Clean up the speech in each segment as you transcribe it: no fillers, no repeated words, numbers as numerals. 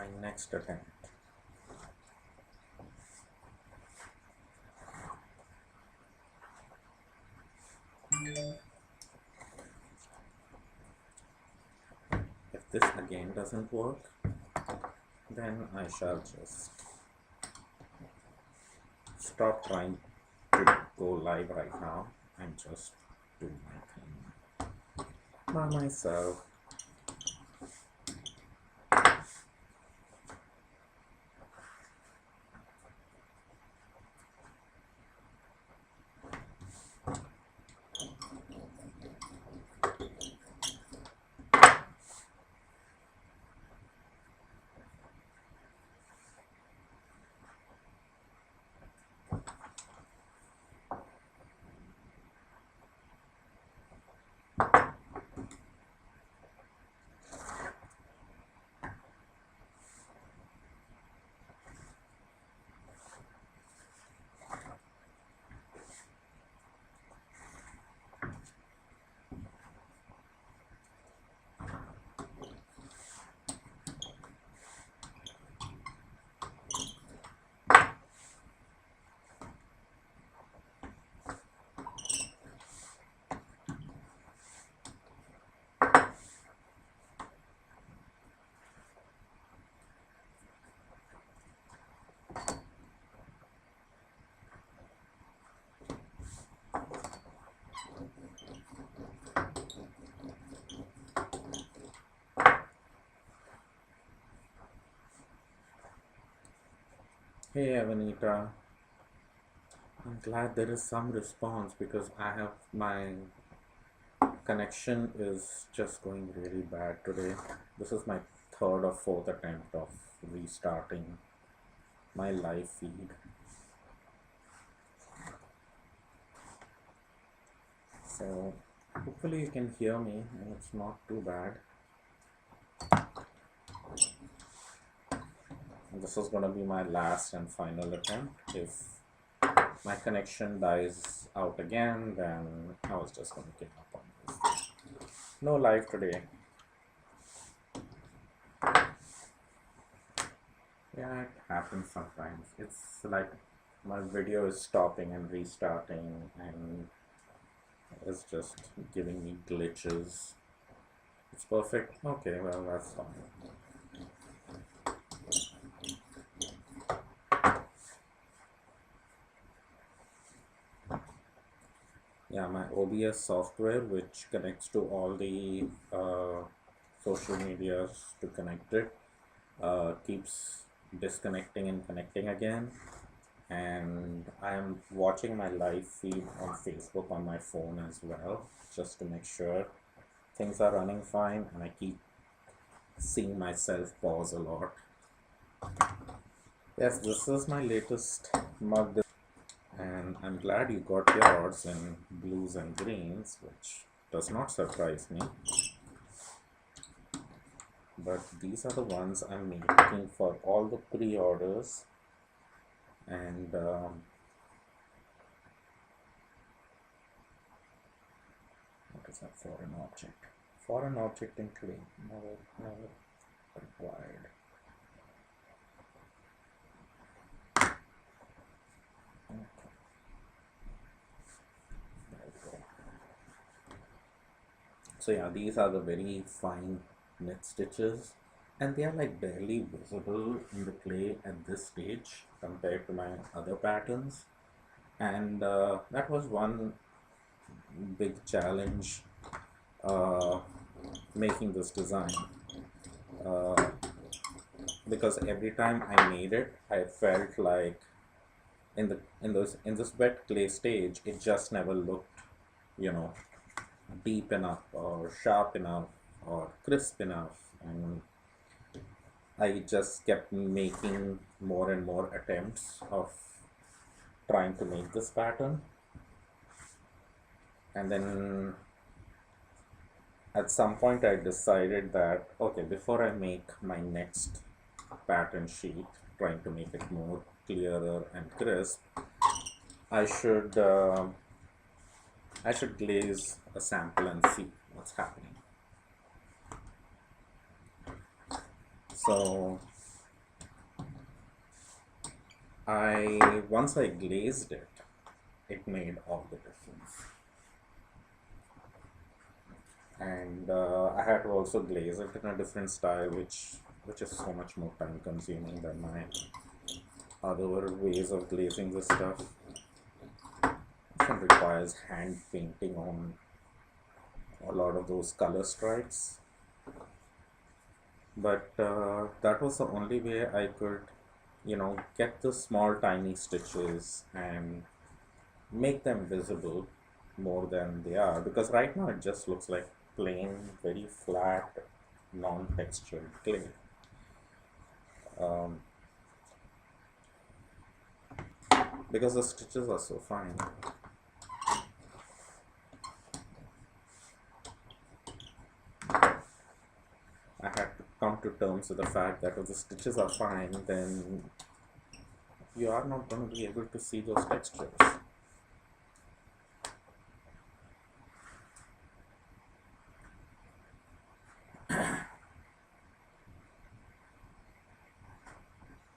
my next attempt. If this again doesn't work, then I shall just stop trying to go live right now and just do my thing by myself. Hey Avanita, I'm glad there is some response because I have my connection is just going really bad today. This is my third or fourth attempt of restarting my live feed. So hopefully you can hear me and it's not too bad. This is going to be my last and final attempt. If my connection dies out again, then I was just going to give up on this. No live today. Yeah, it happens sometimes. It's like my video is stopping and restarting and it's just giving me glitches. It's perfect. Okay, well, that's fine. Yeah, my OBS software, which connects to all the social medias to connect it, keeps disconnecting and connecting again. And I'm watching my live feed on Facebook on my phone as well, just to make sure things are running fine, and I keep seeing myself pause a lot. Yes, this is my latest mug, and I'm glad you got yours in blues and greens, which does not surprise me. But these are the ones I'm making for all the pre-orders, and what is that? Foreign object. Foreign object in clay. Never required. Okay. There we go. So yeah, these are the very fine knit stitches, and they are like barely visible in the clay at this stage compared to my other patterns. And that was one big challenge uh, making this design, uh, because every time I made it, I felt like in this wet clay stage, it just never looked, you know, deep enough or sharp enough or crisp enough, and I just kept making more and more attempts of trying to make this pattern. And then at some point I decided that, okay, before I make my next pattern sheet, trying to make it more clearer and crisp, I should glaze a sample and see what's happening. So Once I glazed it, it made all the difference. And I had to also glaze it in a different style, which is so much more time consuming than my other ways of glazing this stuff. This one requires hand painting on a lot of those color stripes, but that was the only way I could, get the small tiny stitches and make them visible more than they are, because right now it just looks like plain, very flat, non-textured clay. um, because the stitches are so fine. I had to come to terms with the fact that if the stitches are fine, then you are not going to be able to see those textures.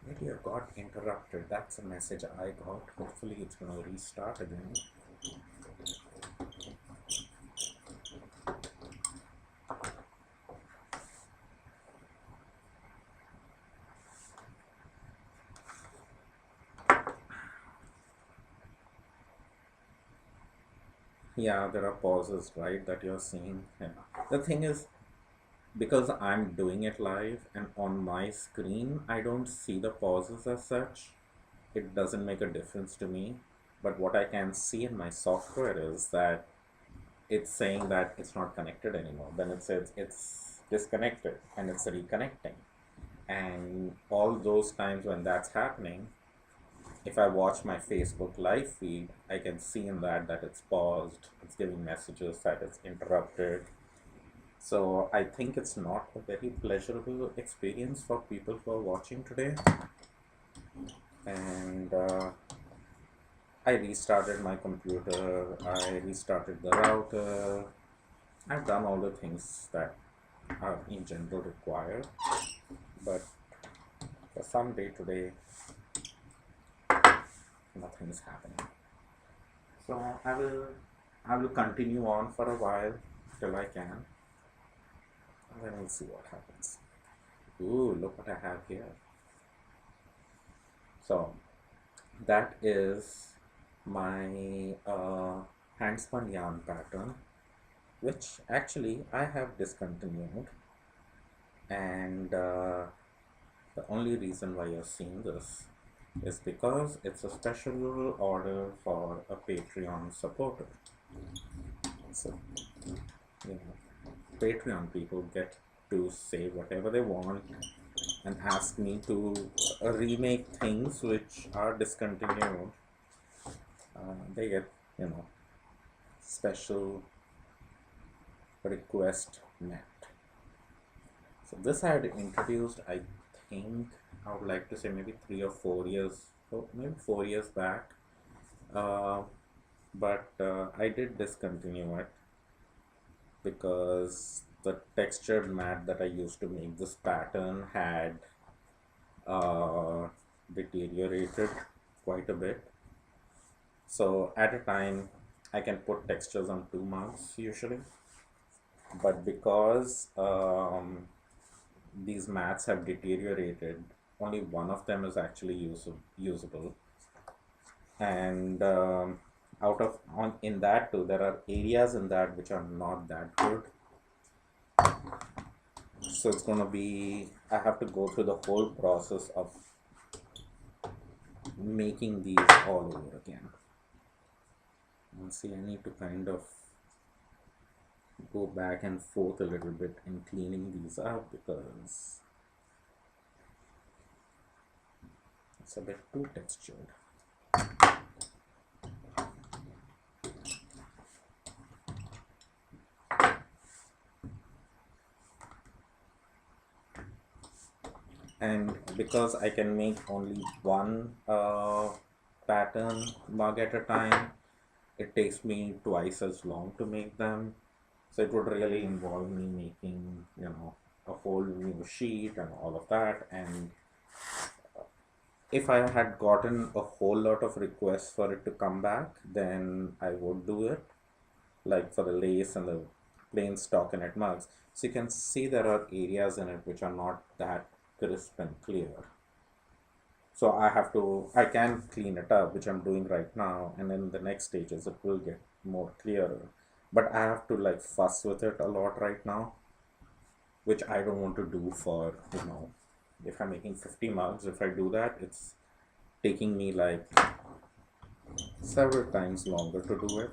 Video got interrupted. That's a message I got. Hopefully it's going to restart again. Yeah, there are pauses, right, that you're seeing. Yeah. The thing is, because I'm doing it live and on my screen, I don't see the pauses as such. It doesn't make a difference to me. But what I can see in my software is that it's saying that it's not connected anymore. Then it says it's disconnected and it's reconnecting. And all those times when that's happening, if I watch my Facebook live feed, I can see in that it's paused, it's giving messages that it's interrupted. So I think it's not a very pleasurable experience for people who are watching today. And I restarted my computer, I restarted the router, I've done all the things that are in general required, but for some day today, nothing is happening. So I will continue on for a while till I can, and then we'll see what happens. Ooh, look what I have here. So that is my handspun yarn pattern, which actually I have discontinued, and the only reason why you're seeing this is because it's a special order for a Patreon supporter. So, Patreon people get to say whatever they want and ask me to remake things which are discontinued. They get, special request met. So this I had introduced, I think, I would like to say maybe 3 or 4 years, maybe 4 years back. But I did discontinue it because the textured mat that I used to make this pattern had uh, deteriorated quite a bit. So at a time, I can put textures on 2 months usually, but because these mats have deteriorated, only one of them is actually usable. And out of on in that too, there are areas in that which are not that good. So it's gonna be, I have to go through the whole process of making these all over again. And see, I need to kind of go back and forth a little bit in cleaning these up because it's a bit too textured. And because I can make only one pattern mug at a time, it takes me twice as long to make them. So it would really involve me making, a whole new sheet and all of that. And If I had gotten a whole lot of requests for it to come back, then I would do it, like for the lace and the plain stockinette mugs. So you can see there are areas in it which are not that crisp and clear. So I can clean it up, which I'm doing right now, and then the next stages it will get more clearer. But I have to like fuss with it a lot right now, which I don't want to do for, if I'm making 50 mugs, if I do that, it's taking me like several times longer to do it.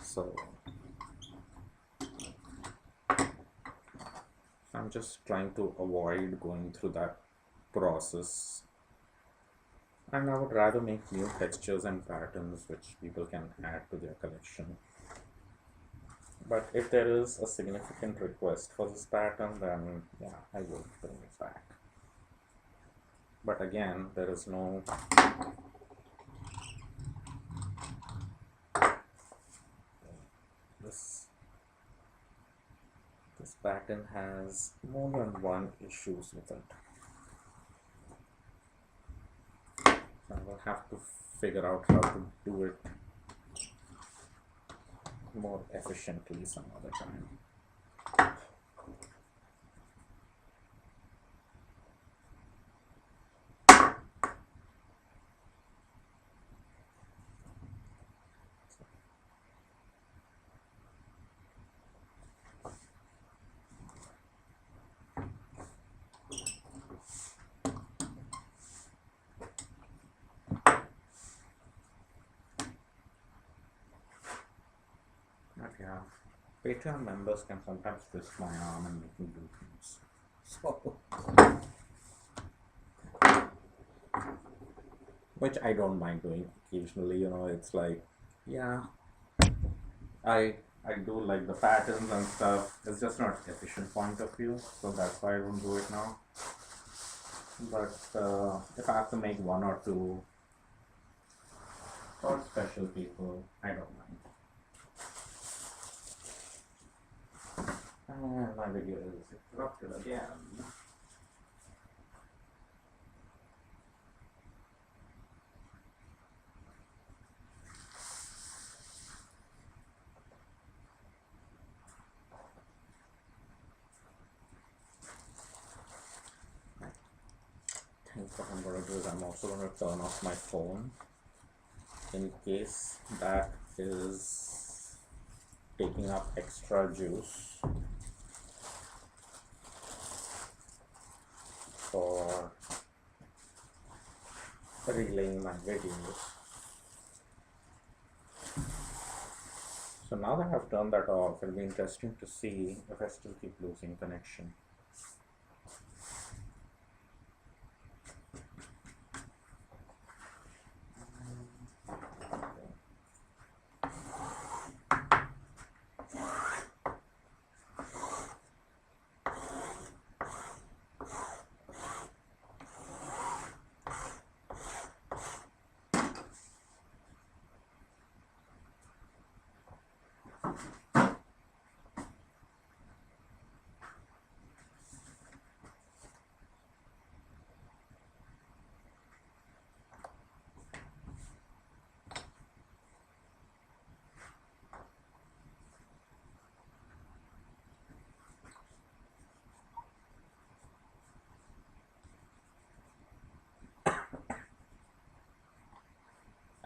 So I'm just trying to avoid going through that process. And I would rather make new textures and patterns which people can add to their collection. But if there is a significant request for this pattern, then yeah, I will bring it back. But again, there is no this this pattern has more than one issues with it. I will have to figure out how to do it more efficiently some other time. But yeah, Patreon members can sometimes twist my arm and make me do things. So, which I don't mind doing occasionally, it's like, yeah, I I do like the patterns and stuff. It's just not efficient point of view, so that's why I don't do it now. But if I have to make one or two for special people, I don't mind. And my video is interrupted again. I think what I'm going to do is I'm also going to turn off my phone in case that is taking up extra juice for relaying my videos. So now that I've turned that off, it'll be interesting to see if I still keep losing connection.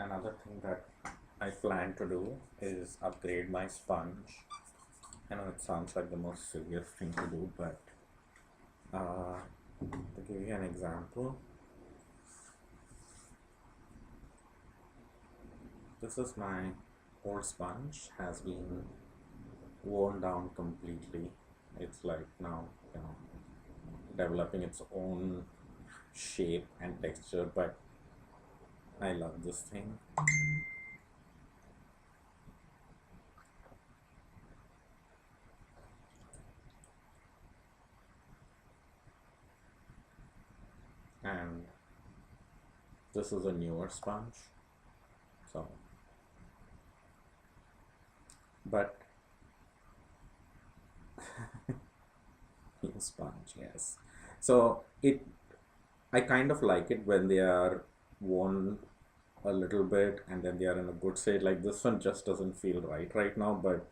Another thing that I plan to do is upgrade my sponge. I know it sounds like the most serious thing to do, but to give you an example, this is my old sponge, has been worn down completely. It's like now, developing its own shape and texture, but I love this thing. And this is a newer sponge, so but New sponge, yes. So I kind of like it when they are worn a little bit and then they are in a good state. Like this one just doesn't feel right now, but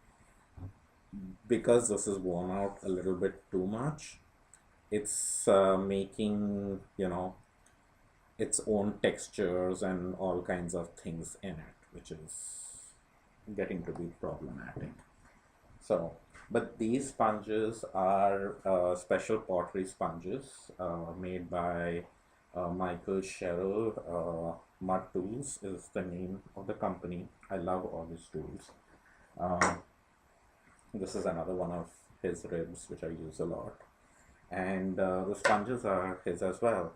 because this is worn out a little bit too much, it's making, its own textures and all kinds of things in it, which is getting to be problematic. So, but these sponges are special pottery sponges made by Michael Sherrill. Mud Tools is the name of the company. I love all his tools. Um, this is another one of his ribs, which I use a lot. And the sponges are his as well.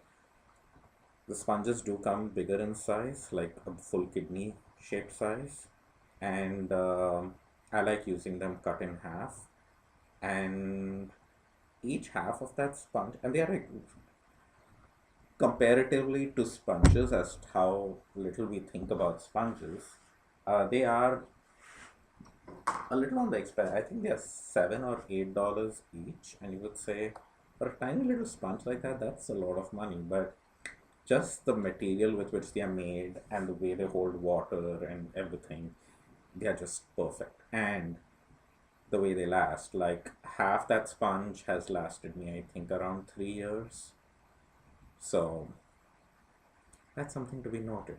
The sponges do come bigger in size, like a full kidney shaped size. And I like using them cut in half. And each half of that sponge, and they are like, comparatively to sponges, as how little we think about sponges, they are a little on the expensive. I think they are $7 or $8 each, and you would say for a tiny little sponge like that, that's a lot of money. But just the material with which they are made and the way they hold water and everything, they are just perfect. And the way they last, like half that sponge has lasted me, I think, around 3 years. So that's something to be noted.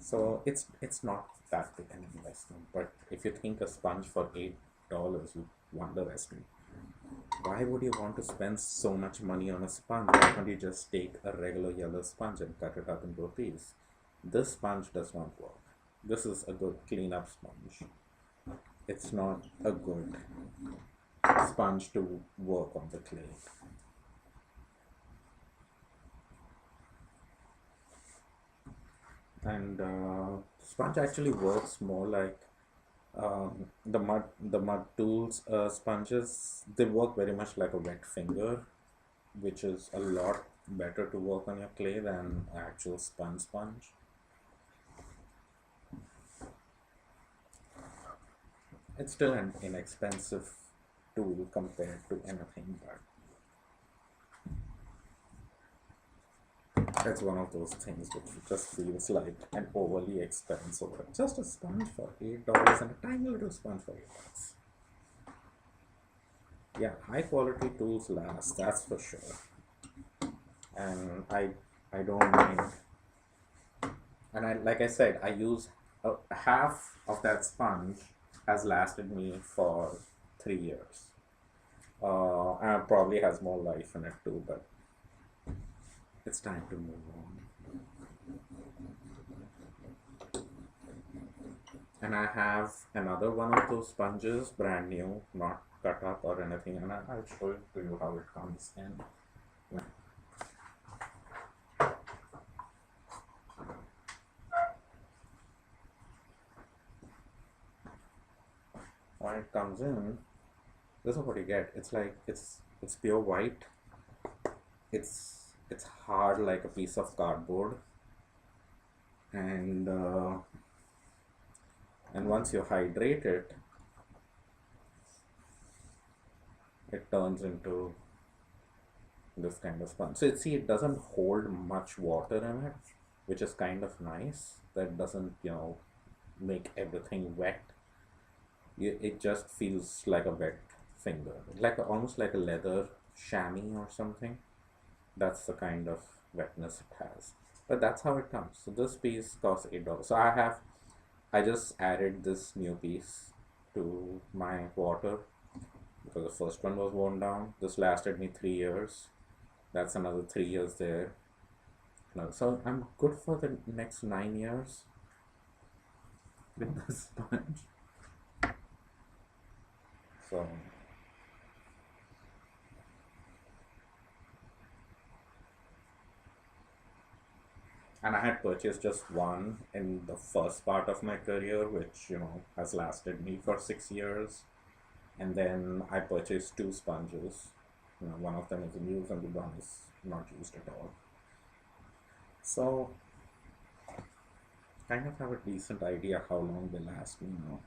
So it's not that big an investment, but if you think a sponge for $8, you wonder as to why would you want to spend so much money on a sponge? Why can't you just take a regular yellow sponge and cut it up into a piece? This sponge does not work. This is a good cleanup sponge. It's not a good sponge to work on the clay. And sponge actually works more like the mud tools sponges. They work very much like a wet finger, which is a lot better to work on your clay than actual sponge. It's still an inexpensive tool compared to anything, but it's one of those things which just feels like an overly expensive. Just a sponge for $8 and a tiny little sponge for $8. Yeah, high quality tools last, that's for sure. And I don't mind. And I, like I said, I use half of that sponge has lasted me for 3 years. And probably has more life in it too, but it's time to move on. And I have another one of those sponges, brand new, not cut up or anything, and I'll show it to you how it comes in. When it comes in, this is what you get. It's like it's pure white. It's hard like a piece of cardboard, and once you hydrate it, it turns into this kind of sponge. So see, it doesn't hold much water in it, which is kind of nice. That doesn't, make everything wet. It just feels like a wet finger, like almost like a leather chamois or something. That's the kind of wetness it has. But that's how it comes. So this piece costs $8. So I just added this new piece to my water because the first one was worn down. This lasted me 3 years. That's another 3 years there. No, so I'm good for the next 9 years with the sponge. So and I had purchased just one in the first part of my career, which has lasted me for 6 years. And then I purchased two sponges. One of them is in use and the one is not used at all. So kind of have a decent idea how long they last me now.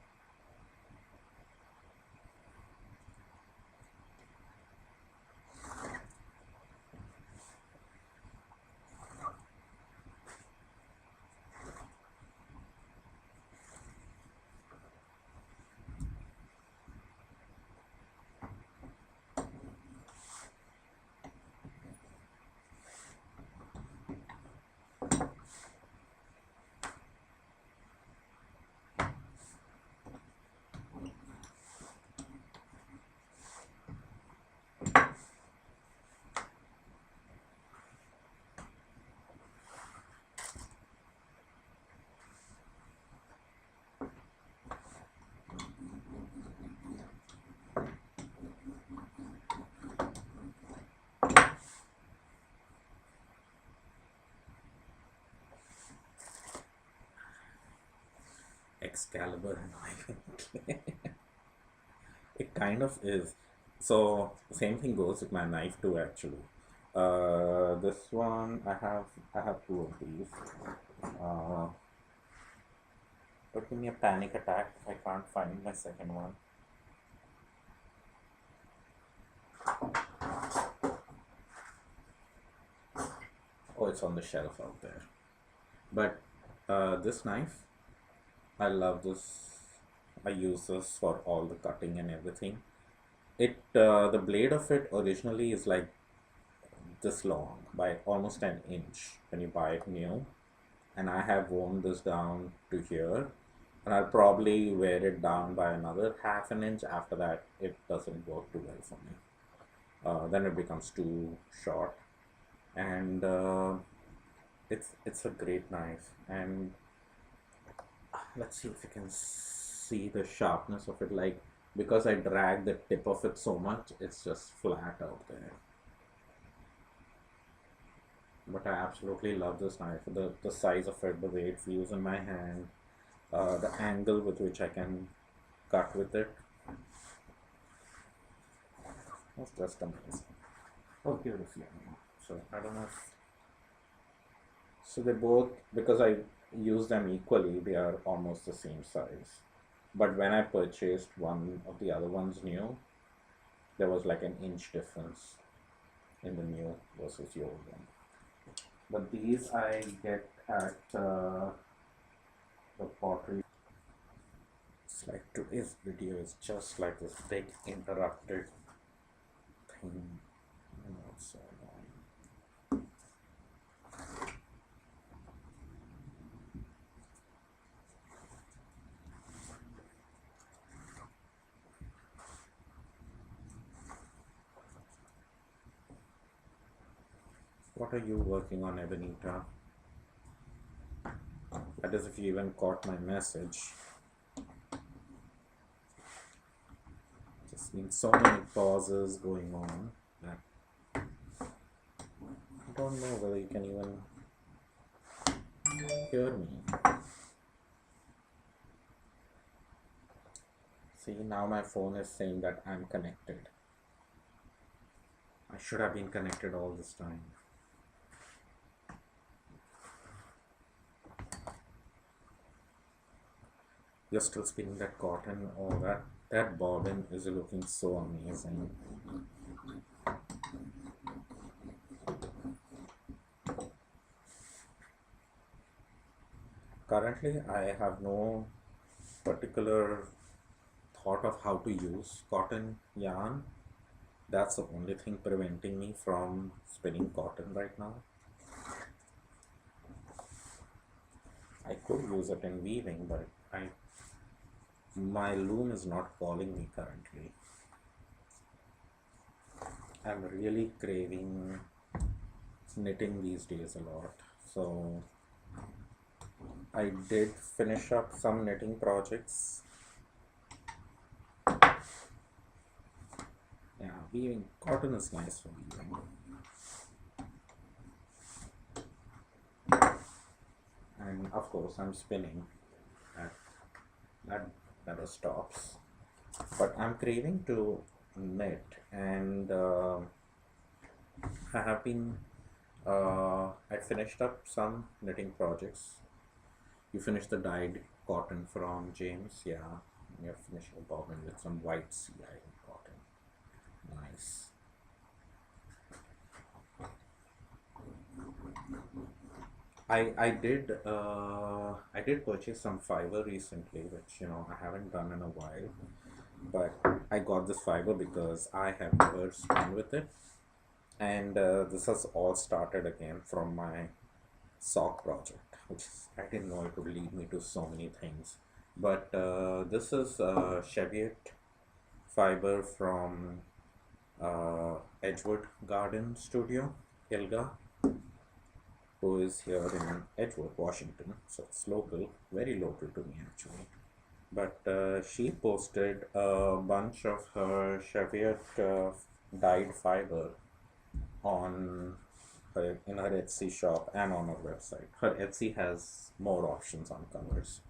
Excalibur in Ivan. It kind of is. So same thing goes with my knife too, actually. This one I have two of these. Uh, but give me a panic attack if I can't find my second one. Oh, it's on the shelf out there. But this knife, I love this. I use this for all the cutting and everything. The blade of it originally is like this long by almost an inch when you buy it new, and I have worn this down to here, and I'll probably wear it down by another half an inch. After that, it doesn't work too well for me. Then it becomes too short, and it's a great knife. And let's see if you can see the sharpness of it. Like, because I drag the tip of it so much, it's just flat out there. But I absolutely love this knife. The size of it, the way it feels in my hand, the angle with which I can cut with it. It's just amazing. Oh, beautiful. So I don't know if, so they both, because I use them equally, they are almost the same size. But when I purchased one of the other ones new, there was like an inch difference in the new versus the old one. But these I get at the pottery. It's like today's video is just like this big interrupted thing. You know, it's so annoying. What are you working on, Ebenita? That is, if you even caught my message. Just been so many pauses going on that I don't know whether you can even hear me. See, now my phone is saying that I'm connected. I should have been connected all this time. You're still spinning that cotton. Oh, that bobbin is looking so amazing. Currently, I have no particular thought of how to use cotton yarn. That's the only thing preventing me from spinning cotton right now. I could use it in weaving, but my loom is not calling me currently. I'm really craving knitting these days a lot. So I did finish up some knitting projects. Yeah, weaving cotton is nice for weaving. And of course I'm spinning. That never stops. But I'm craving to knit, and I have been I finished up some knitting projects. You finished the dyed cotton from James, yeah. You're finishing a bobbin with some white sea island cotton. Nice. I did purchase some fiber recently, which I haven't done in a while. But I got this fiber because I have never spun with it, and this has all started again from my sock project, which I didn't know it would lead me to so many things. But this is Cheviot fiber from Edgewood Garden Studio, Hilga, who is here in Edgewood, Washington. So it's local, very local to me actually. But she posted a bunch of her Cheviot dyed fiber on in her Etsy shop and on her website. Her Etsy has more options on colors.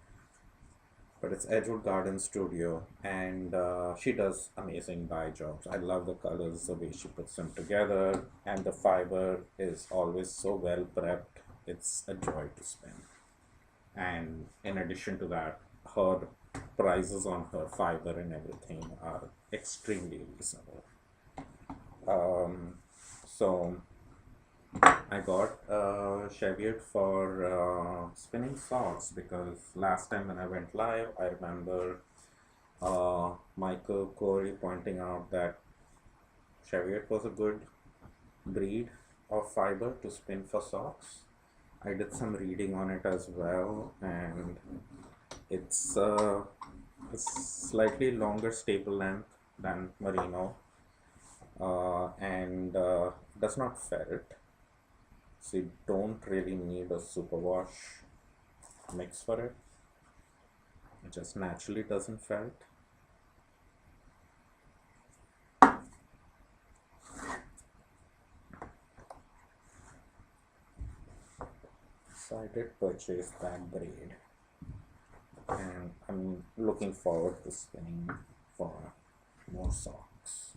but it's Edgewood Garden Studio, and she does amazing dye jobs. I love the colors, the way she puts them together, and the fiber is always so well prepped. It's a joy to spin. And in addition to that, her prices on her fiber and everything are extremely reasonable. Um, so I got Cheviot for spinning socks because last time when I went live, I remember Michael Corey pointing out that Cheviot was a good breed of fiber to spin for socks. I did some reading on it as well, and it's a slightly longer staple length than merino, and does not felt. So you don't really need a superwash mix for it. It just naturally doesn't felt. So I did purchase that braid, and I'm looking forward to spinning for more socks.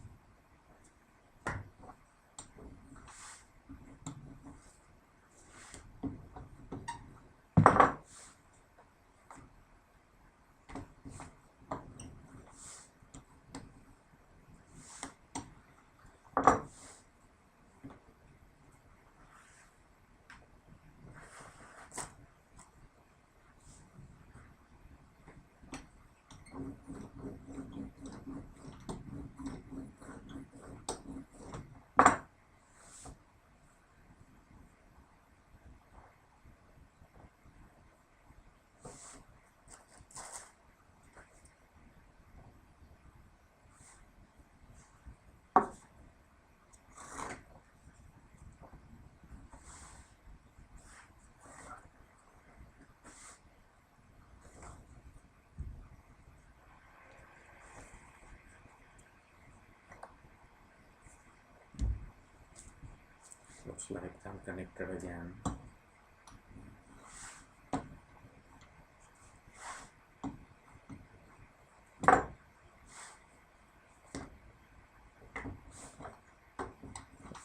Looks like I'm connected again.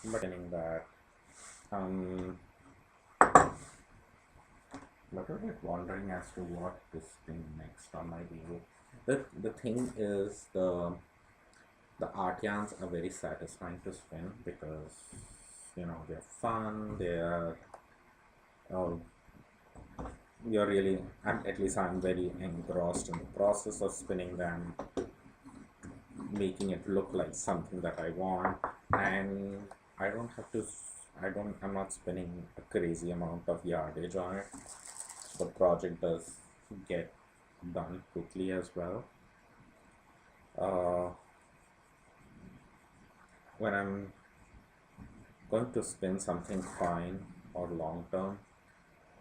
But getting that, um, but a bit wondering as to what to spin next on my wheel. The thing is the art yarns are very satisfying to spin because they're fun. They are uh, you're really at least I'm very engrossed in the process of spinning them, making it look like something that I want, and I don't have to I'm not spending a crazy amount of yardage on it. The project does get done quickly as well. uh, when I'm going to spin something fine or long term,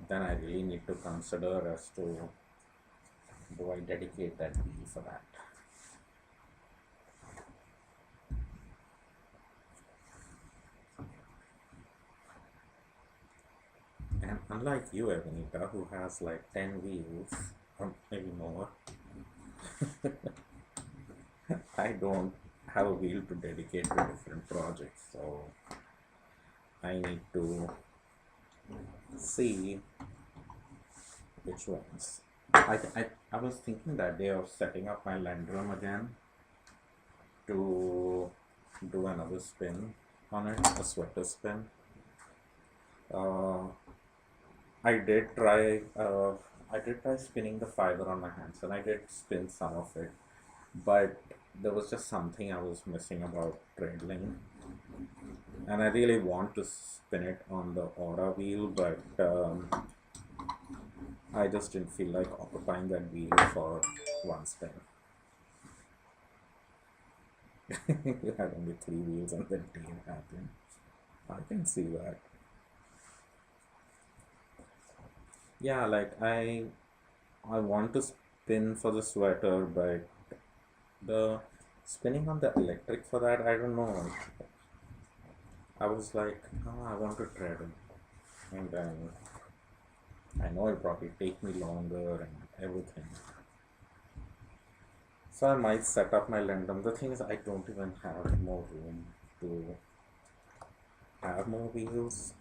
then I really need to consider as to do I dedicate that wheel for that. And unlike you, Evanita, who has like 10 wheels or maybe more, I don't have a wheel to dedicate to different projects, so I need to see which ones. I was thinking that day of setting up my Landrum again to do another spin on it, a sweater spin. Uh, I did try. I did try spinning the fiber on my hands, and I did spin some of it, but there was just something I was missing about Treadling, and I really want to spin it on the Aura wheel, but I just didn't feel like occupying that wheel for one spin. You had only 3 wheels and that didn't happen. I can see that. Yeah, like I want to spin for the sweater, but the spinning on the electric for that, I don't know. I was like, oh, I want to tread it. And then I know it'll probably take me longer and everything. So I might set up my Lendum. The thing is, I don't even have more room to have more wheels.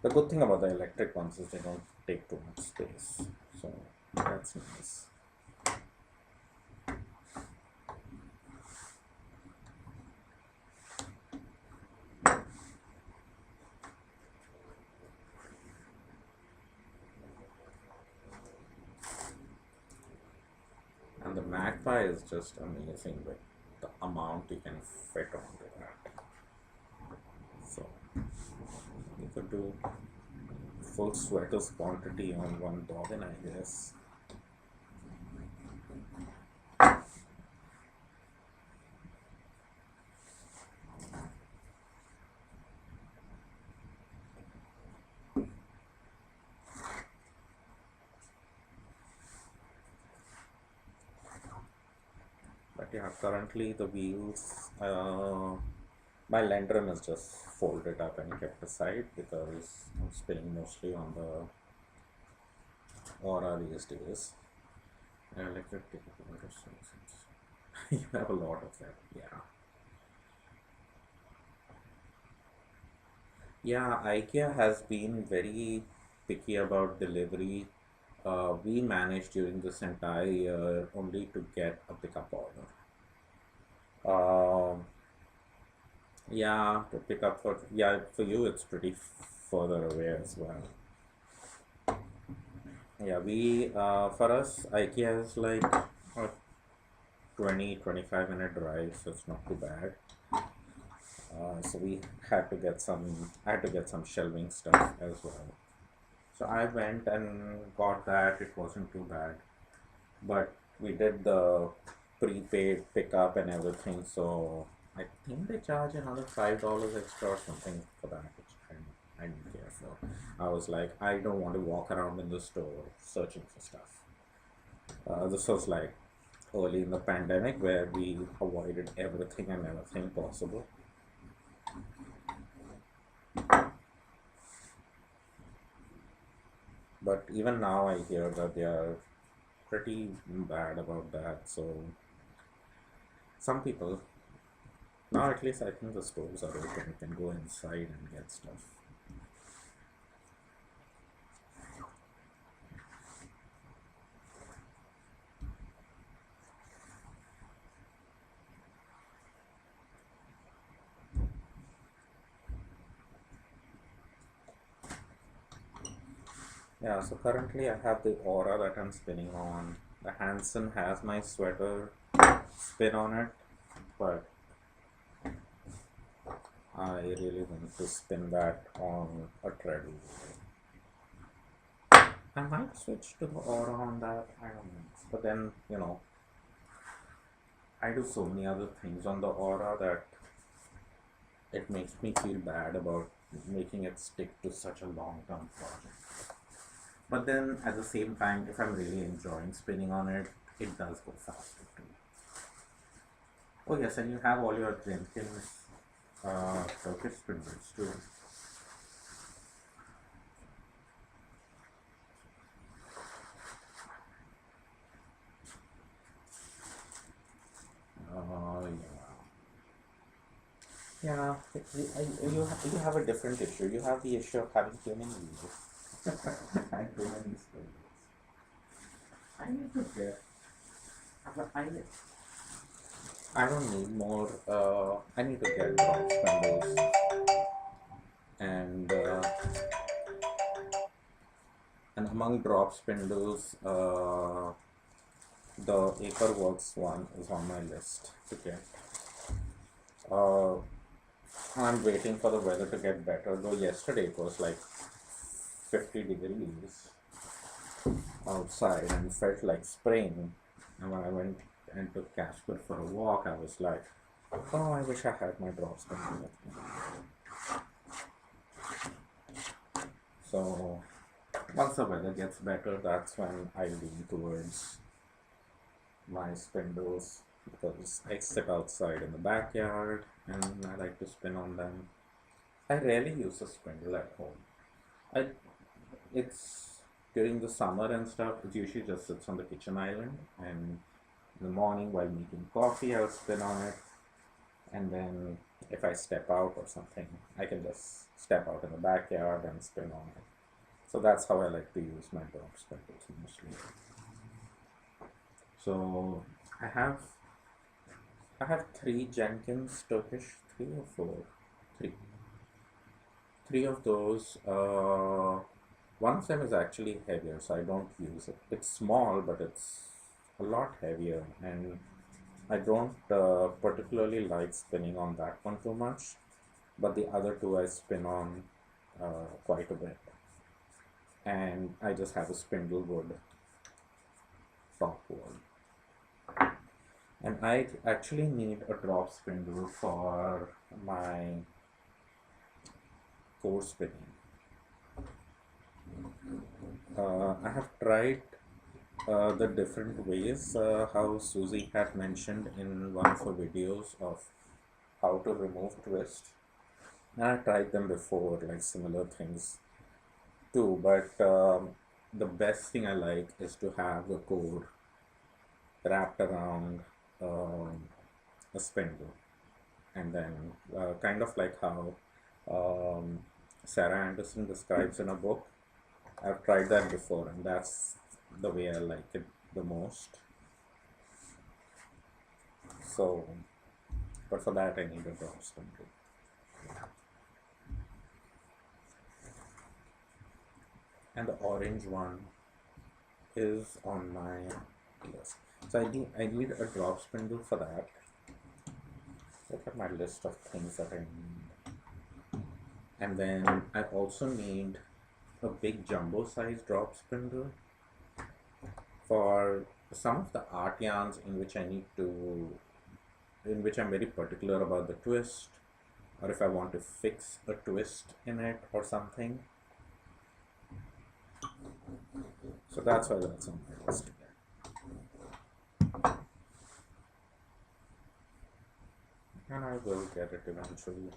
The good thing about the electric ones is they don't take too much space. So that's nice. And the Magpie is just amazing with the amount you can fit onto that. So you could do full sweaters quantity on one bobbin, I guess. But yeah, currently the wheels, my Lendrum is just folded up and kept aside because I'm spinning mostly on the Aura these days. Electric you have a lot of that, yeah. Yeah, IKEA has been very picky about delivery. We managed during this entire year only to get a pickup order. Um, yeah, to pick up for yeah for you it's pretty further away as well. Yeah, we for us IKEA is like a 20-25 minute drive, so it's not too bad. So we had to get some. I had to get some shelving stuff as well. So I went and got that. It wasn't too bad, but we did the prepaid pickup and everything. So I think they charge another $5 extra or something for that, which I didn't care for. I was like, I don't want to walk around in the store searching for stuff. This was like early in the pandemic where we avoided everything and anything possible. But even now, I hear that they are pretty bad about that. So some people now, at least I think the stores are open. You can go inside and get stuff. Yeah. So currently, I have the Aura that I'm spinning on. The Hanson has my sweater spin on it, but I really want to spin that on a treadle. I might switch to the Aura on that. I don't know. But then, I do so many other things on the Aura that it makes me feel bad about making it stick to such a long term project. But then at the same time, if I'm really enjoying spinning on it, it does go faster too. Oh yes, and you have all your Jenkins Turkish spindles too. Yeah, you have a different issue. You have the issue of having too many users and too many spindles. I need to get. I don't need more. I need to get drop spindles and and among drop spindles, the Akerworks one is on my list to get. Uh, I'm waiting for the weather to get better. Though yesterday it was like 50 degrees outside and felt like spring. And when I went and took Casper for a walk, I was like, oh, I wish I had my drop spindle with me. So once the weather gets better, that's when I lean towards my spindles because I sit outside in the backyard and I like to spin on them. I rarely use a spindle at home. I it's during the summer and stuff, it usually just sits on the kitchen island and In the morning while making coffee, I'll spin on it. And then if I step out or something, I can just step out in the backyard and spin on it. So that's how I like to use my drop spindles mostly. So I have I have three Jenkins Turkish, three or four, three, three of those. One of them is actually heavier, so I don't use it. It's small, but it's a lot heavier, and I don't particularly like spinning on that one too much. But the other two I spin on quite a bit, and I just have a spindle wood top wood. And I actually need a drop spindle for my core spinning. I have tried the different ways how Susie had mentioned in one of her videos of how to remove twist. And I tried them before, like similar things too, but the best thing I like is to have the core wrapped around um, a spindle, and then kind of like how um, Sarah Anderson describes in a book. I've tried that before, and that's the way I like it the most. So, but for that, I need a drop spindle. And the orange one is on my list. So I need a drop spindle for that. Look at my list of things that I need. And then I also need a big jumbo size drop spindle for some of the art yarns in which I'm very particular about the twist, or if I want to fix a twist in it or something. So that's why that's on my list again. And I will get it eventually.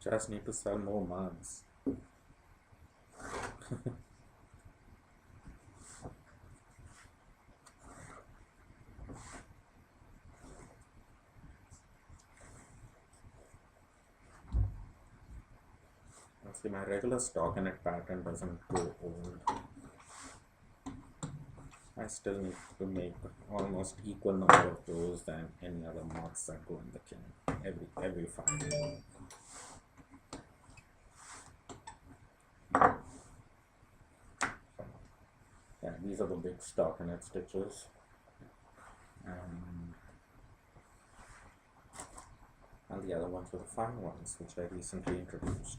Just need to sell more mugs. See, my regular stockinette pattern doesn't go old. I still need to make almost equal number of those than any other mugs that go in the can every 5 years. Yeah, these are the big stockinette stitches. And the other ones are the fun ones, which I recently introduced.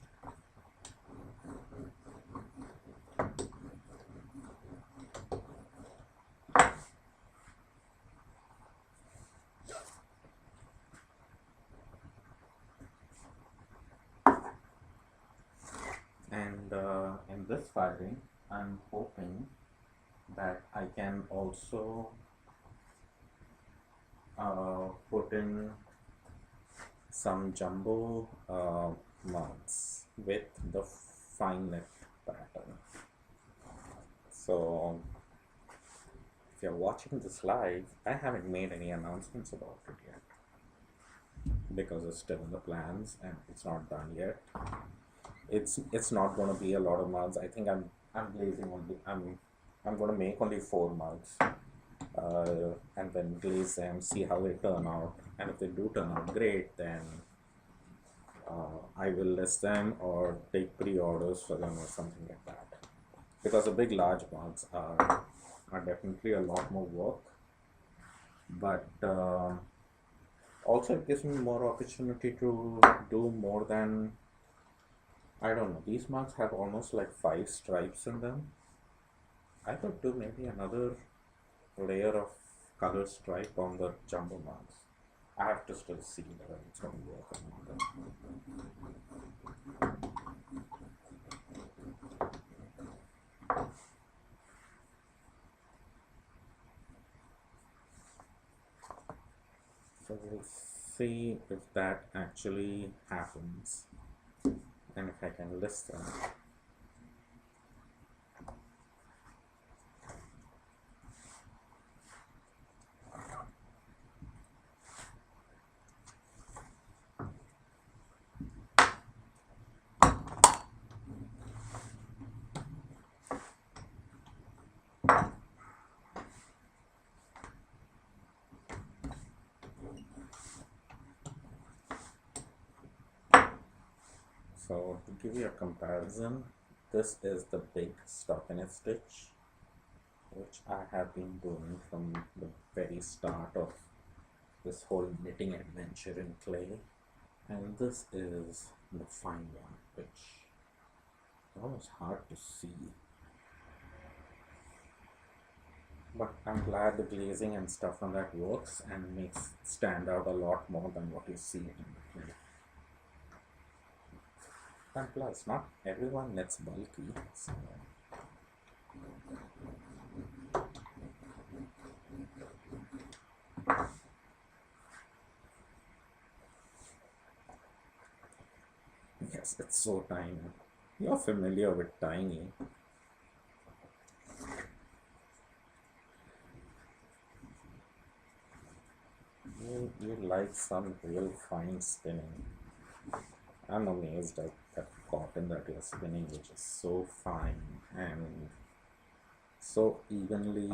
And in this firing, I'm hoping that I can also put in some jumbo mugs with the fine neck pattern. So if you're watching this live, I haven't made any announcements about it yet because it's still in the plans and it's not done yet. It's not going to be a lot of mugs. I think I'm glazing only. I'm going to make only 4 mugs, and then glaze them, see how they turn out, and if they do turn out great, then I will list them or take pre-orders for them or something like that. Because the big large mugs are definitely a lot more work, but also it gives me more opportunity to do more than, I don't know, these mugs have almost like 5 stripes in them. I could do maybe another layer of color stripe on the jumbo mugs. I have to still see whether it's going to work or not. So we'll see if that actually happens and if I can list them. So to give you a comparison, this is the big stockinette stitch, which I have been doing from the very start of this whole knitting adventure in clay. And this is the fine one, which is almost hard to see. But I'm glad the glazing and stuff on that works and makes it stand out a lot more than what you see in the play. And plus, not everyone knits bulky, so yes, it's so tiny. You're familiar with tiny. You like some real fine spinning. I'm amazed at that cotton that you're spinning, which is so fine and so evenly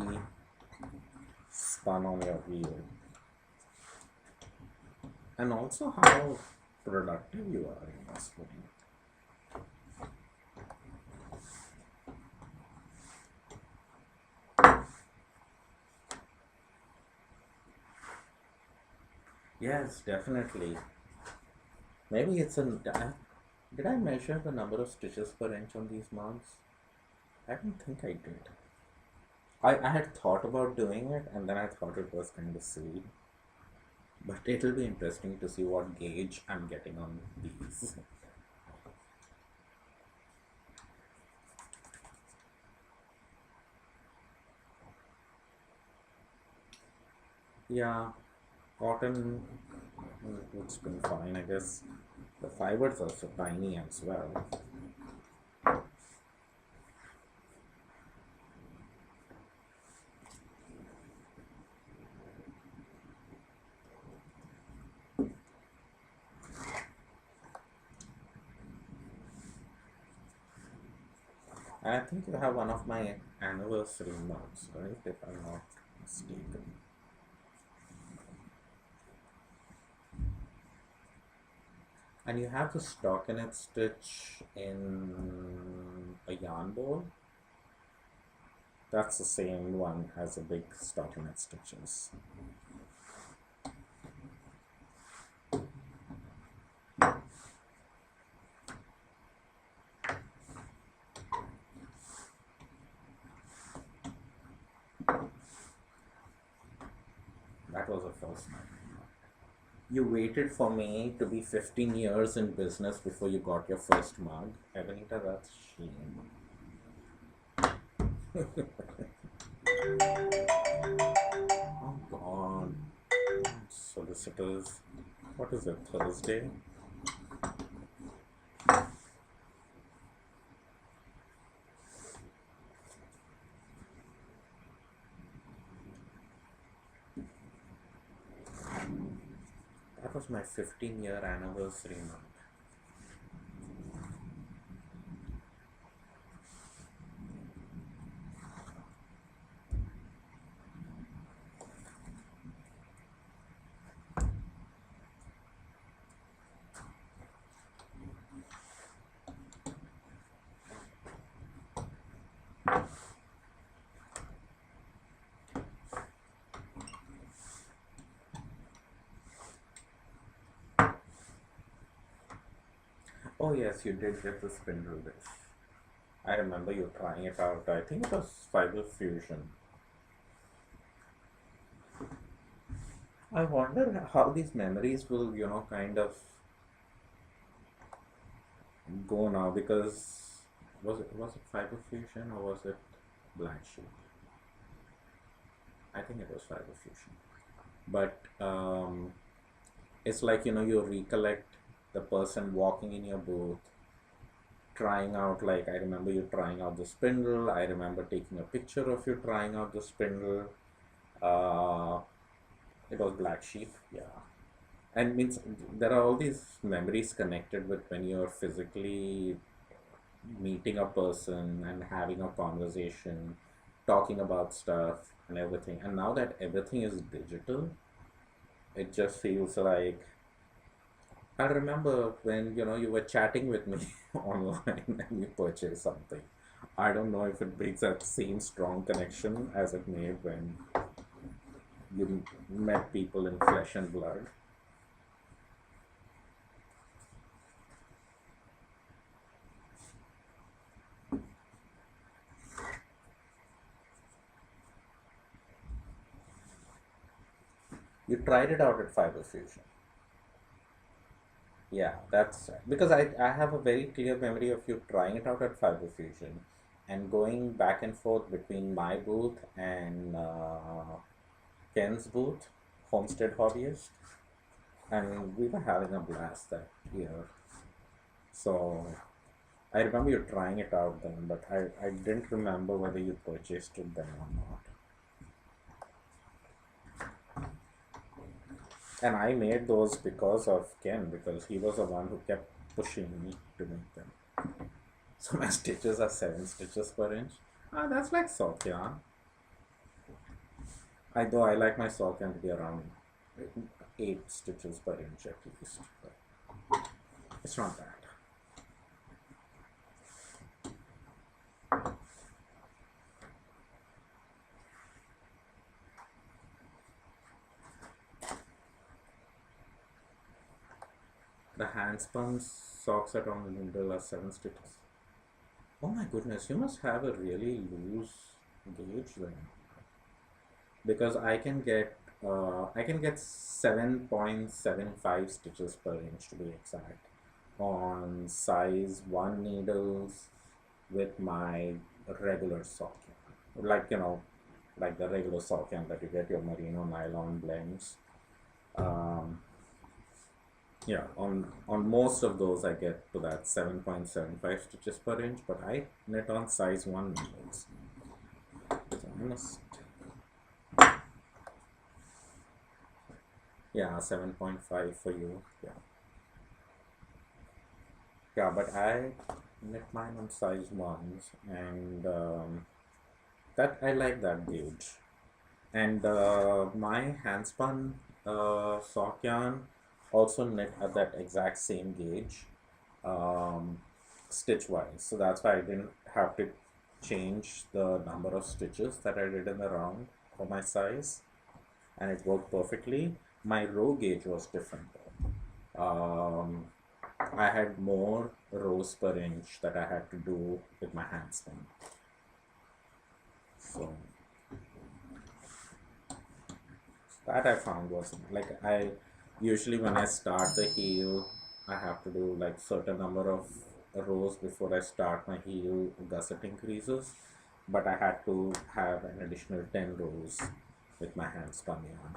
spun on your wheel. And also how productive you are in your spinning. Yes, definitely. Maybe it's an. Did I measure the number of stitches per inch on these mugs? I don't think I did. I had thought about doing it and then I thought it was kind of silly. But it'll be interesting to see what gauge I'm getting on these. Yeah, cotton would spin fine, I guess. The fibers are so tiny as well. I think you have one of my anniversary mugs, right? If I'm not mistaken. And you have the stockinette stitch in a yarn bowl. That's the same one as the big stockinette stitches. That was the first one. You waited for me to be 15 years in business before you got your first mug. Evanita, that's shame. Oh God. Solicitors. What is it, Thursday? That was my 15-year anniversary mug. Oh yes, you did get the spindle dish. I remember you trying it out. I think it was Fiber Fusion. I wonder how these memories will, kind of go now because was it Fiber Fusion or was it Black Sheep? I think it was Fiber Fusion. But it's like you recollect the person walking in your booth, trying out. Like I remember you trying out the spindle. I remember taking a picture of you trying out the spindle. Uh, it was Black Sheep, yeah. And means there are all these memories connected with when you're physically meeting a person and having a conversation, talking about stuff and everything. And now that everything is digital, It just feels like I remember when you were chatting with me online and you purchased something. I don't know if it brings that same strong connection as it made when you met people in flesh and blood. You tried it out at Fiber Fusion. Yeah, that's right. Because I have a very clear memory of you trying it out at Fiber Fusion and going back and forth between my booth and Ken's booth, Homestead Hobbyist, and we were having a blast that year. So I remember you trying it out then, but I didn't remember whether you purchased it then or not. And I made those because of Ken, because he was the one who kept pushing me to make them. So my stitches are 7 stitches per inch. Ah, that's like sock yarn. I though I like my sock yarn to be around 8 stitches per inch at least. But it's not bad. The hand spun socks at on the needle are 7 stitches. Oh my goodness, you must have a really loose gauge then. Because I can get 7.75 stitches per inch to be exact on size 1 needles with my regular sock yarn. Like the regular sock yarn that you get your merino nylon blends. Um, yeah, on most of those I get to that 7.75 stitches per inch, but I knit on size 1 needles. So I must, yeah, 7.5 for you. Yeah. Yeah, but I knit mine on size ones, and that I like that gauge. And my handspun sock yarn also knit at that exact same gauge, um, stitch wise. So that's why I didn't have to change the number of stitches that I did in the round for my size, and it worked perfectly. My row gauge was different though. I had more rows per inch that I had to do with my handspin. So that I found was like I usually when I start the heel, I have to do like certain number of rows before I start my heel gusset increases, but I had to have an additional 10 rows with my handspun yarn.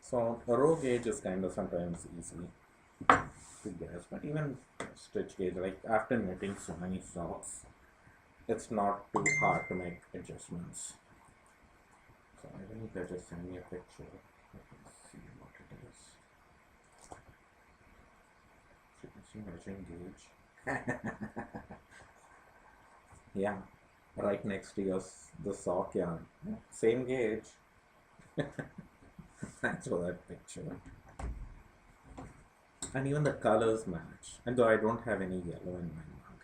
So a row gauge is kind of sometimes easy to guess, but even stitch gauge, like after knitting so many socks, it's not too hard to make adjustments. So I think they just send me a picture. Let me see what it is. So you can see measuring gauge. Yeah, right next to the sock yarn. Yeah, same gauge. Thanks for that picture. And even the colors match. And though I don't have any yellow in my mug.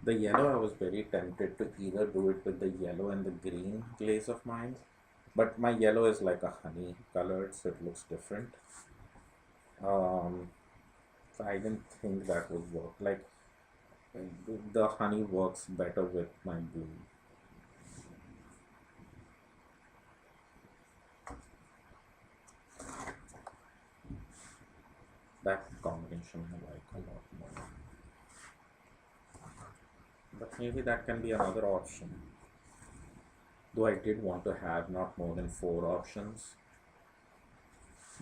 The yellow I was very tempted to either do it with the yellow and the green glaze of mine. But my yellow is like a honey colored, so it looks different. Um, so I didn't think that would work. Like the honey works better with my blue. That combination I like a lot more. But maybe that can be another option. Though I did want to have not more than 4 options,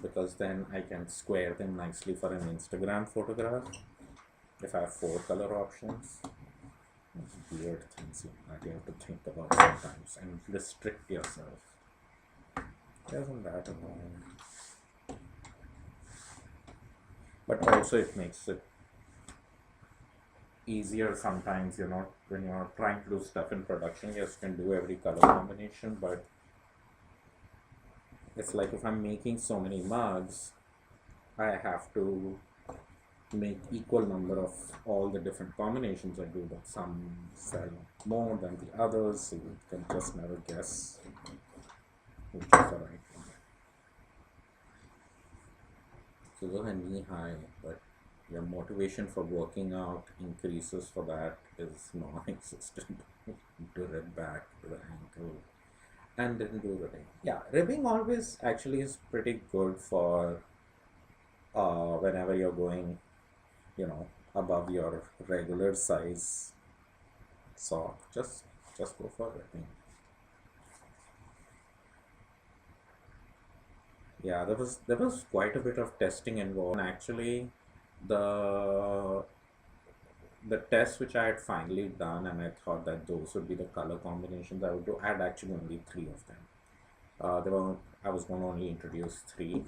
because then I can square them nicely for an Instagram photograph if I have 4 color options. Those weird things that you have to think about sometimes and restrict yourself. Isn't that annoying? But also it makes it easier sometimes, when you're trying to do stuff in production. Yes, you can do every color combination, but it's like if I'm making so many mugs, I have to make equal number of all the different combinations I do, but some sell more than the others, so you can just never guess which is the right one. So those are knee high, but your motivation for working out increases for that is non-existent. Do it back to the ankle and then do ribbing. Yeah, ribbing always actually is pretty good for whenever you're going, you know, above your regular size sock. Just go for ribbing. Yeah, there was quite a bit of testing involved, and actually the the tests which I had finally done, and I thought that those would be the color combinations I would do. I had actually only three of them. There were I was going to only introduce three,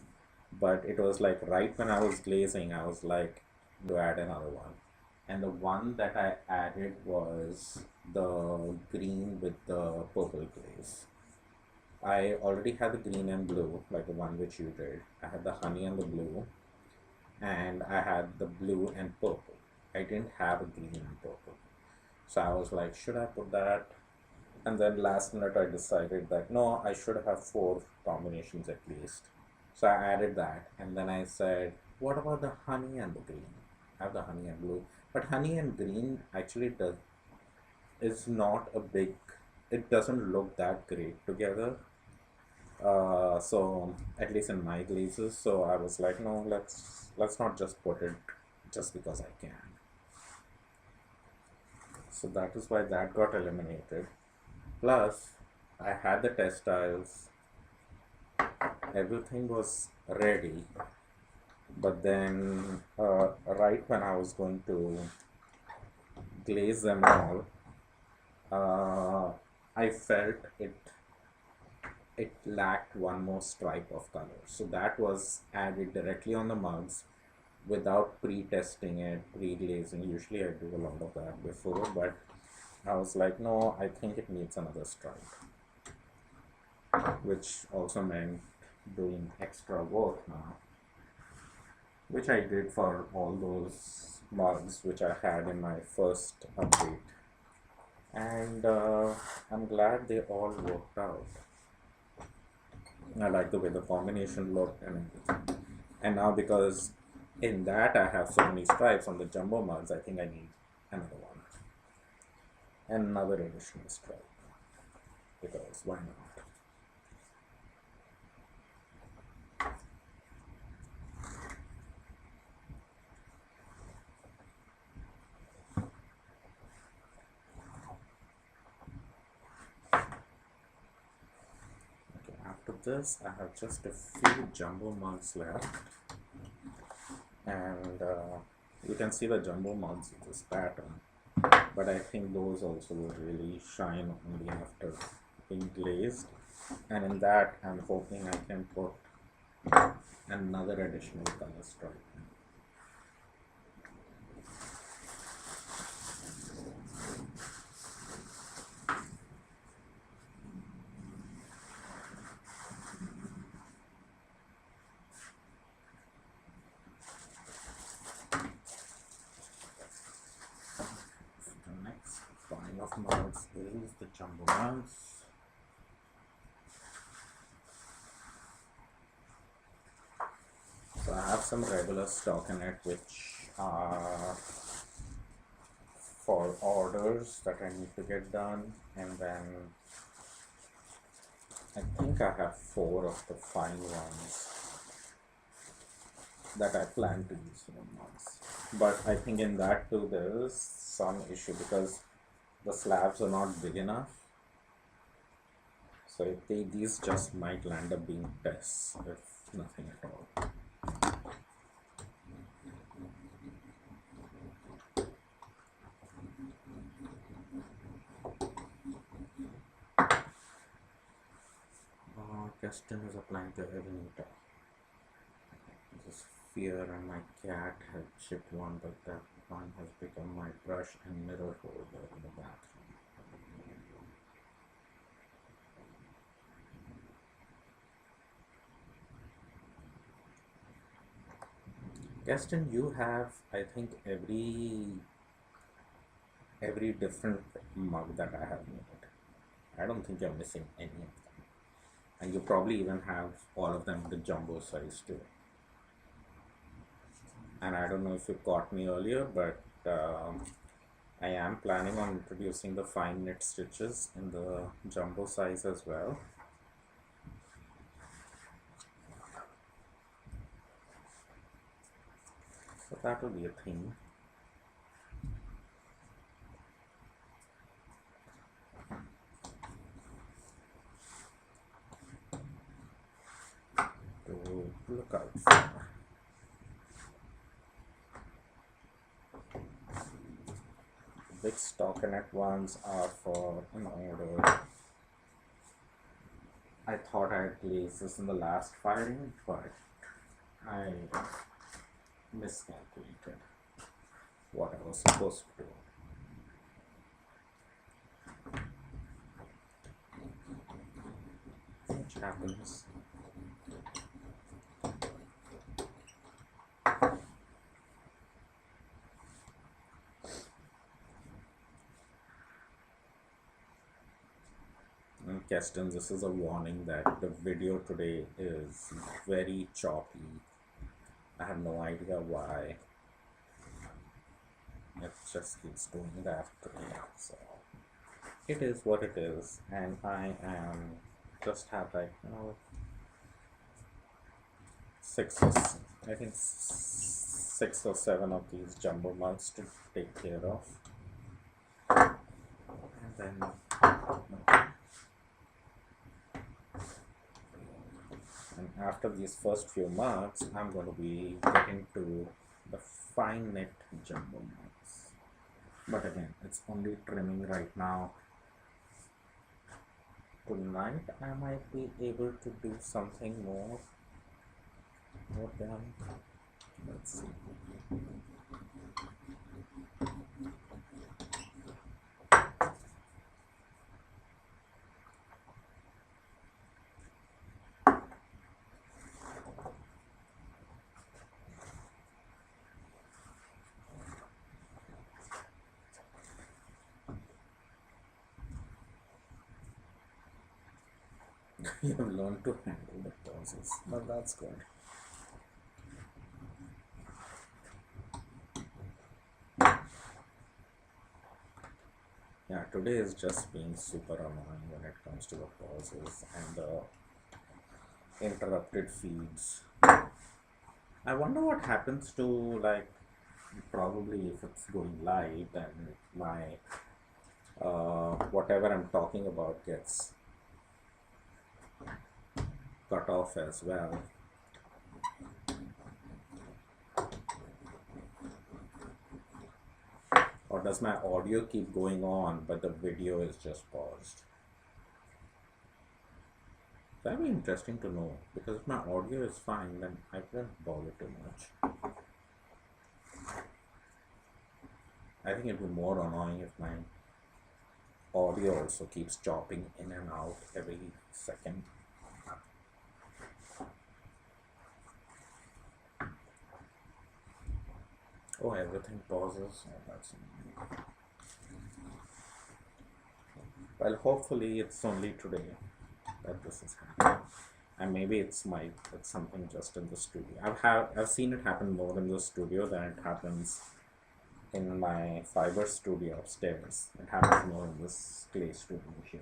but it was like right when I was glazing, I was like to add another one, and the one that I added was the green with the purple glaze. I already had the green and blue, like the one which you did. I had the honey and the blue, and I had the blue and purple. I didn't have a green and purple. So I was like, should I put that? And then last minute I decided that no, I should have four combinations at least. So I added that, and then I said, what about the honey and the green? I have the honey and blue, but honey and green actually does is not a big. It doesn't look that great together. So at least in my glazes, so I was like, no, let's not just put it just because I can. So that is why that got eliminated. Plus, I had the textiles, everything was ready, but then right when I was going to glaze them all, uh, I felt it lacked one more stripe of color. So that was added directly on the mugs without pre-testing it, pre-glazing. Usually I do a lot of that before, but I was like, no, I think it needs another stripe, which also meant doing extra work now, which I did for all those mugs which I had in my first update. And I'm glad they all worked out. I like the way the combination looked and everything. And now because in that I have so many stripes on the jumbo mugs, I think I need another one. And another additional stripe. Because why not? Okay, after this I have just a few jumbo mugs left. And you can see the jumbo mugs with this pattern. But I think those also will really shine only after being glazed, and in that I'm hoping I can put another additional color stripe. The next pile of mugs is the jumbo mugs. So I have some regular stock in it which are for orders that I need to get done, and then I think I have four of the fine ones that I plan to use for the mugs. But I think in that too there is some issue because the slabs are not big enough. So these just might land up being tests, if nothing at all. Justin is applying the elevator. This fear, and my cat had chipped one, but that one has become my brush and mirror holder in the bathroom. Gaston, you have, I think, every different mug that I have made. I don't think you're missing any of them. And you probably even have all of them the jumbo size too. And I don't know if you caught me earlier, but I am planning on introducing the fine knit stitches in the jumbo size as well. So that will be a thing. To look out for. Big stockinette ones are for, I thought I had placed this in the last firing, but I miscalculated what I was supposed to do. Which happens. And Keston, this is a warning that the video today is very choppy. I have no idea why. It just keeps doing that today. So it is what it is, and I am just have like I think 6 or 7 of these jumbo mugs to take care of, and then after these first few mugs, I'm going to be getting to the fine knit jumbo mugs. But again, it's only trimming right now. Tonight I might be able to do something more done. Let's see. You have learned to handle the pauses, but that's good. Yeah, today is just being super annoying when it comes to the pauses and the interrupted feeds. I wonder what happens to, like, probably if it's going live and my whatever I'm talking about gets cut off as well. Or does my audio keep going on but the video is just paused? That would be interesting to know, because if my audio is fine, then I won't bother too much. I think it'd be more annoying if my audio also keeps chopping in and out every second. Oh, everything pauses. Oh, that's well, hopefully it's only today that this is happening, and maybe it's something just in the studio. I've seen it happen more in the studio than it happens in my fiber studio upstairs. It happens more in this clay studio here.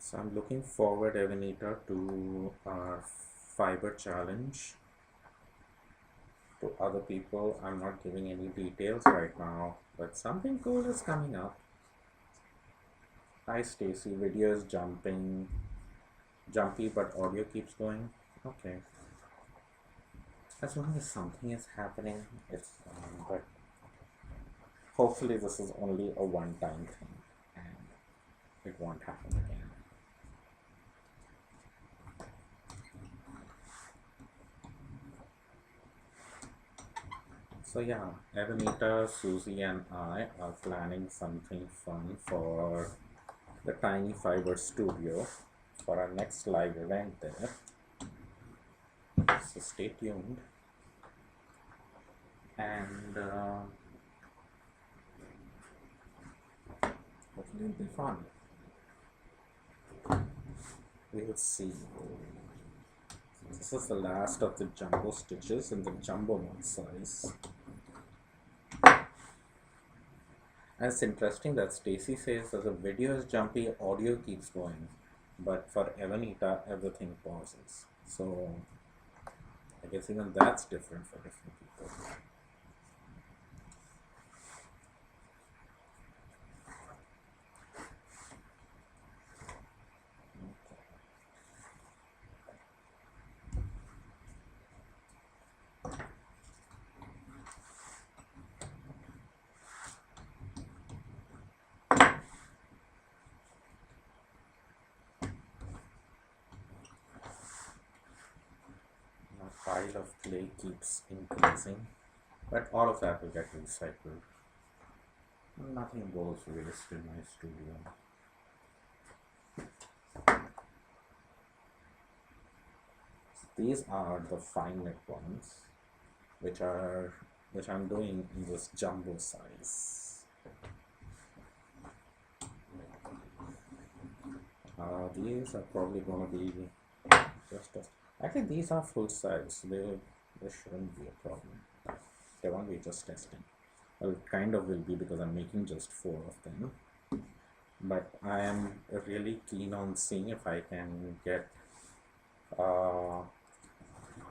So I'm looking forward, Evanita, to our fiber challenge. To other people, I'm not giving any details right now, but something cool is coming up. Hi Stacy, video is jumpy, but audio keeps going. Okay, as long as something is happening, it's fine. But hopefully, this is only a one-time thing, and it won't happen again. So yeah, Evanita, Susie, and I are planning something fun for the Tiny Fiber Studio for our next live event there. So stay tuned, and hopefully it'll be fun. We'll see. This is the last of the jumbo stitches in the jumbo one size. And it's interesting that Stacy says that the video is jumpy, audio keeps going, but for Evanita, everything pauses. So I guess even that's different for different people. My pile of clay keeps increasing, but all of that will get recycled. Nothing goes waste in my studio. These are the fine neck ones, which I'm doing in this jumbo size. These are probably going to be just actually these are full size. They shouldn't be a problem. They won't be just testing. Well, it kind of will be because I'm making just 4 of them. But I am really keen on seeing if I can get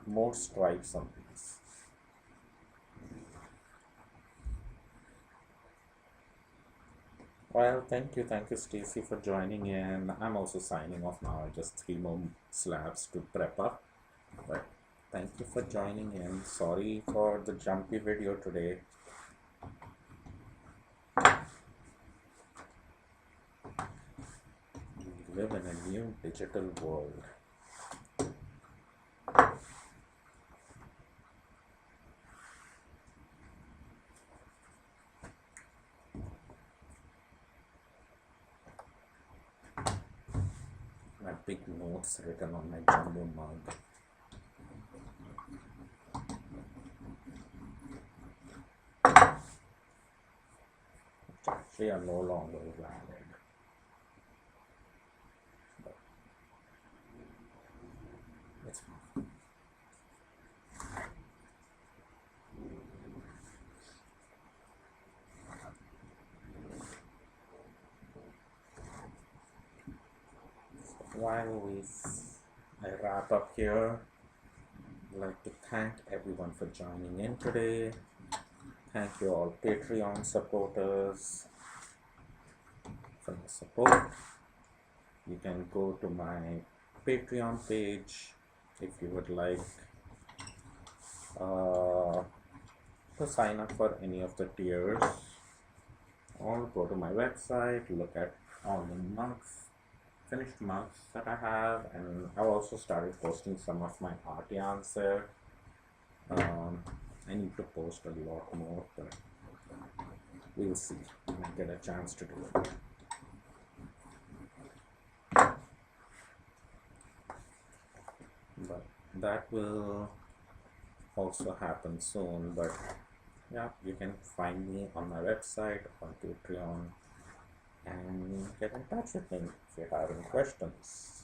more stripes on these. Well, thank you, Stacy, for joining in. I'm also signing off now. Just 3 more slabs to prep up. But thank you for joining in. Sorry for the jumpy video today. We live in a new digital world. My big notes written on my jumbo mug. They are no longer valid. But it's fine. While I wrap up here, I'd like to thank everyone for joining in today. Thank you all Patreon supporters for your support. You can go to my Patreon page if you would like to sign up for any of the tiers, or go to my website, look at all the finished mugs that I have, and I've also started posting some of my art yarns there. I need to post a lot more, but we'll see when I get a chance to do it. But that will also happen soon. But yeah, you can find me on my website, on Patreon, and get in touch with me if you have any questions.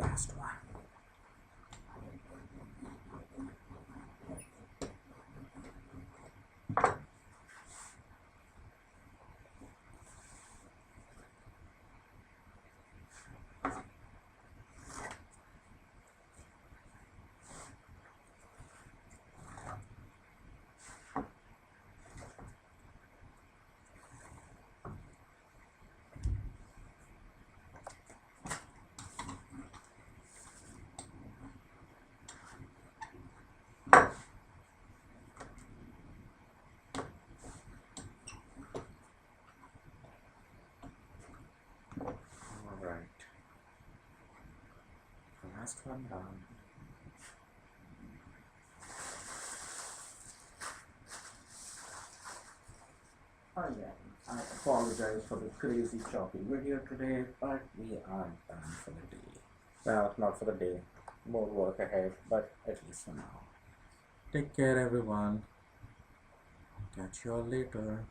Last one. Alright, last one done. Again, I apologize for the crazy choppy video today, but we are done for the day. Well, not for the day, more work ahead, but at least for now. Take care, everyone. Catch you all later.